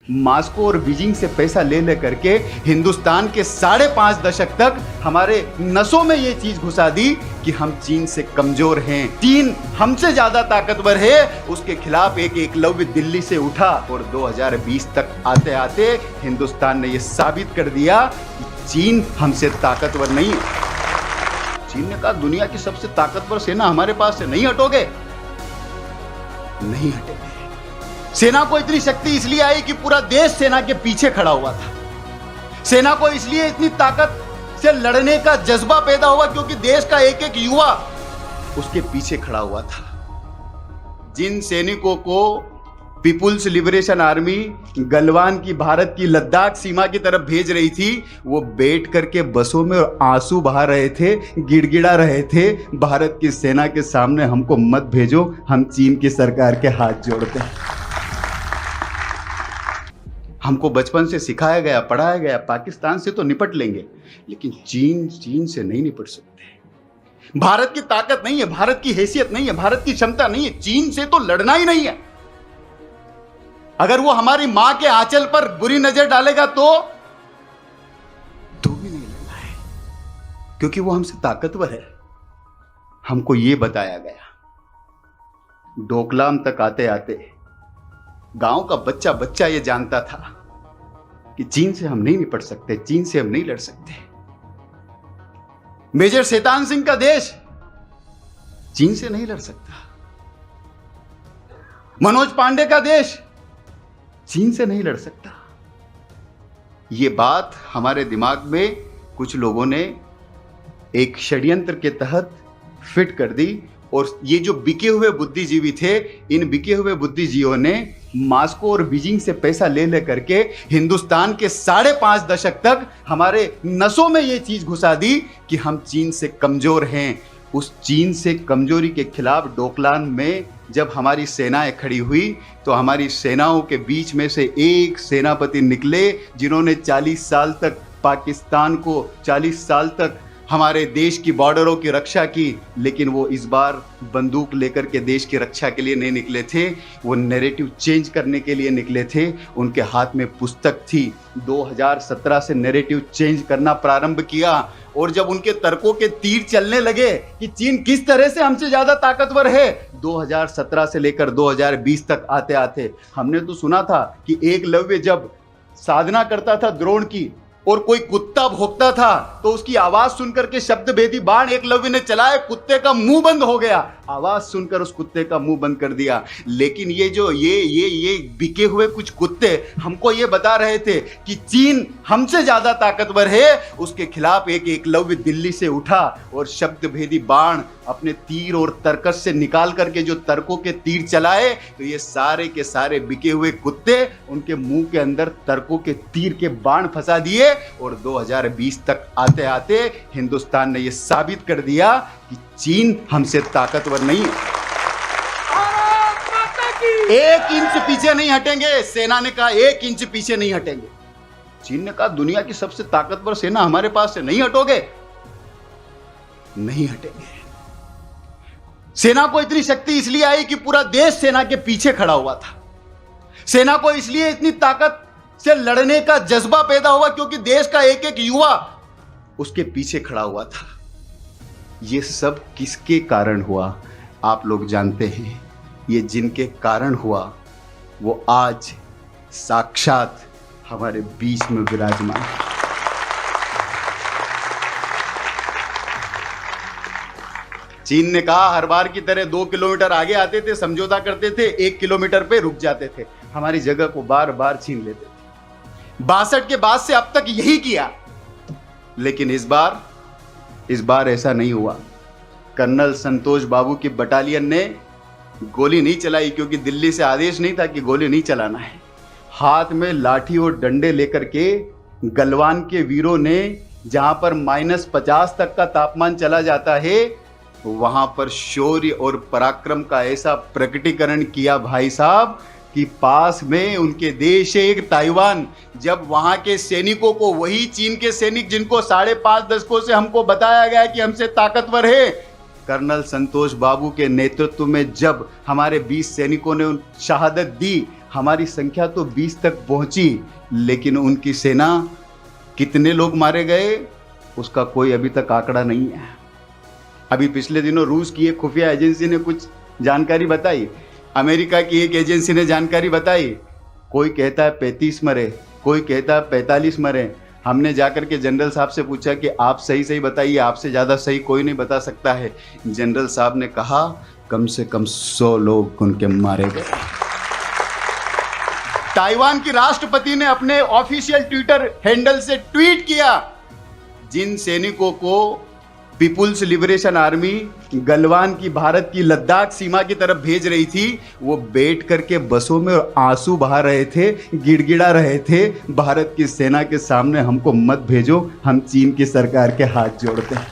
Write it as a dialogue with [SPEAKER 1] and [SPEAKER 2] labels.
[SPEAKER 1] Moscow और Beijing से पैसा ले ले करके हिंदुस्तान के 5.5 दशक तक हमारे नसों में ये चीज घुसा दी कि हम चीन से कमजोर हैं, चीन हमसे ज्यादा ताकतवर है। उसके खिलाफ एक एकलव्य दिल्ली से उठा और 2020 तक आते आते हिंदुस्तान ने ये साबित कर दिया कि चीन हमसे ताकतवर नहीं है। चीन ने कहा दुनिया की सबसे ताकतवर सेना हमारे पास से नहीं हटोगे, नहीं हटेंगे। सेना को इतनी शक्ति इसलिए आई कि पूरा देश सेना के पीछे खड़ा हुआ था। सेना को इसलिए इतनी ताकत से लड़ने का जज्बा पैदा हुआ क्योंकि देश का एक एक युवा उसके पीछे खड़ा हुआ था। जिन सैनिकों को पीपुल्स लिबरेशन आर्मी गलवान की भारत की लद्दाख सीमा की तरफ भेज रही थी, वो बैठ करके बसों में आंसू बहा रहे थे, गिड़गिड़ा रहे थे, भारत की सेना के सामने हमको मत भेजो, हम चीन की सरकार के हाथ जोड़ते हैं। हमको बचपन से सिखाया गया, पढ़ाया गया, पाकिस्तान से तो निपट लेंगे, लेकिन चीन से नहीं निपट सकते। भारत की ताकत नहीं है, भारत की हैसियत नहीं है, भारत की क्षमता नहीं है, चीन से तो लड़ना ही नहीं है। अगर वो हमारी मां के आंचल पर बुरी नजर डालेगा तो भी नहीं लड़ना है, क्योंकि वो हमसे ताकतवर है। हमको ये बताया गया। डोकलाम तक आते आते गांव का बच्चा बच्चा ये जानता था कि चीन से हम नहीं निपट सकते, चीन से हम नहीं लड़ सकते। मेजर शैतान सिंह का देश चीन से नहीं लड़ सकता। मनोज पांडे का देश चीन से नहीं लड़ सकता। ये बात हमारे दिमाग में कुछ लोगों ने एक षड्यंत्र के तहत फिट कर दी, और ये जो बिके हुए बुद्धिजीवी थे, इन बिके हुए बुद्धिजीवियों ने मास्को और बीजिंग से पैसा ले ले करके हिंदुस्तान के 5.5 दशक तक हमारे नसों में ये चीज घुसा दी कि हम चीन से कमजोर हैं। उस चीन से कमजोरी के खिलाफ डोकलाम में जब हमारी सेनाएं खड़ी हुई तो हमारी सेनाओं के बीच में से एक सेनापति निकले जिन्होंने 40 साल तक पाकिस्तान को, 40 साल तक हमारे देश की बॉर्डरों की रक्षा की, लेकिन वो इस बार बंदूक लेकर के देश की रक्षा के लिए नहीं निकले थे, वो नैरेटिव चेंज करने के लिए निकले थे। उनके हाथ में पुस्तक थी। 2017 से नैरेटिव चेंज करना प्रारंभ किया, और जब उनके तर्कों के तीर चलने लगे कि चीन किस तरह से हमसे ज्यादा ताकतवर है, 2017 से लेकर 2020 तक आते आते हमने तो सुना था कि एकलव्य जब साधना करता था द्रोण की और कोई कुत्ता भौंकता था तो उसकी आवाज सुनकर के शब्द भेदी बाण एकलव्य ने चलाए, कुत्ते का मुंह बंद हो गया, आवाज सुनकर उस कुत्ते का मुंह बंद कर दिया। लेकिन ये जो ये बिके हुए कुछ कुत्ते हमको ये बता रहे थे कि चीन हमसे ज्यादा ताकतवर है। उसके खिलाफ एक एकलव्य दिल्ली से उठा और शब्द भेदी बाण अपने तीर और तरकश से निकाल करके जो तर्कों के तीर चलाए, तो ये सारे के सारे बिके हुए कुत्ते उनके मुंह के अंदर तर्कों के तीर के बाण फंसा दिए, और 2020 तक आते आते हिंदुस्तान ने यह साबित कर दिया कि चीन हमसे ताकतवर नहीं है। 1 इंच पीछे नहीं हटेंगे। सेना ने कहा 1 इंच पीछे नहीं हटेंगे। चीन ने कहा दुनिया की सबसे ताकतवर सेना हमारे पास से नहीं हटोगे, नहीं हटेंगे। सेना को इतनी शक्ति इसलिए आई कि पूरा देश सेना के पीछे खड़ा हुआ था। सेना को इसलिए इतनी ताकत से लड़ने का जज्बा पैदा हुआ क्योंकि देश का एक एक युवा उसके पीछे खड़ा हुआ था। ये सब किसके कारण हुआ आप लोग जानते हैं। ये जिनके कारण हुआ वो आज साक्षात हमारे बीच में विराजमान है। चीन ने कहा हर बार की तरह 2 किलोमीटर आगे आते थे, समझौता करते थे, 1 किलोमीटर पे रुक जाते थे, हमारी जगह को बार बार छीन लेते थे। 62 के बाद से अब तक यही किया, लेकिन इस बार ऐसा नहीं हुआ। कर्नल संतोष बाबू की बटालियन ने गोली नहीं चलाई क्योंकि दिल्ली से आदेश नहीं था कि गोली नहीं चलाना है। हाथ में लाठी और डंडे लेकर के गलवान के वीरों ने, जहां पर -50 तक का तापमान चला जाता है, वहां पर शौर्य और पराक्रम का ऐसा प्रकटीकरण किया भाई साहब कि पास में उनके देश है एक ताइवान। जब वहां के सैनिकों को, वही चीन के सैनिक जिनको 5.5 दशकों से हमको बताया गया कि हमसे ताकतवर है, कर्नल संतोष बाबू के नेतृत्व में जब हमारे 20 सैनिकों ने शहादत दी, हमारी संख्या तो 20 तक पहुंची, लेकिन उनकी सेना, कितने लोग मारे गए उसका कोई अभी तक आंकड़ा नहीं है। अभी पिछले दिनों रूस की एक खुफिया एजेंसी ने कुछ जानकारी बताई, अमेरिका की एक एजेंसी ने जानकारी बताई, कोई कहता है 35 मरे, कोई कहता है 45 मरे। हमने जाकर के जनरल साहब से पूछा कि आप सही बताइए, आपसे ज़्यादा सही कोई नहीं बता सकता है। जनरल साहब ने कहा कम से कम 100 लोग उनके मारे गए। ताइवान की राष्ट्रपति ने अपने ऑफिशियल ट्विटर हैंडल से ट्वीट किया, जिन सैनिकों को पीपुल्स लिबरेशन आर्मी गलवान की भारत की लद्दाख सीमा की तरफ भेज रही थी, वो बैठ करके बसों में आंसू बहा रहे थे, गिड़गिड़ा रहे थे, भारत की सेना के सामने हमको मत भेजो, हम चीन की सरकार के हाथ जोड़ते हैं।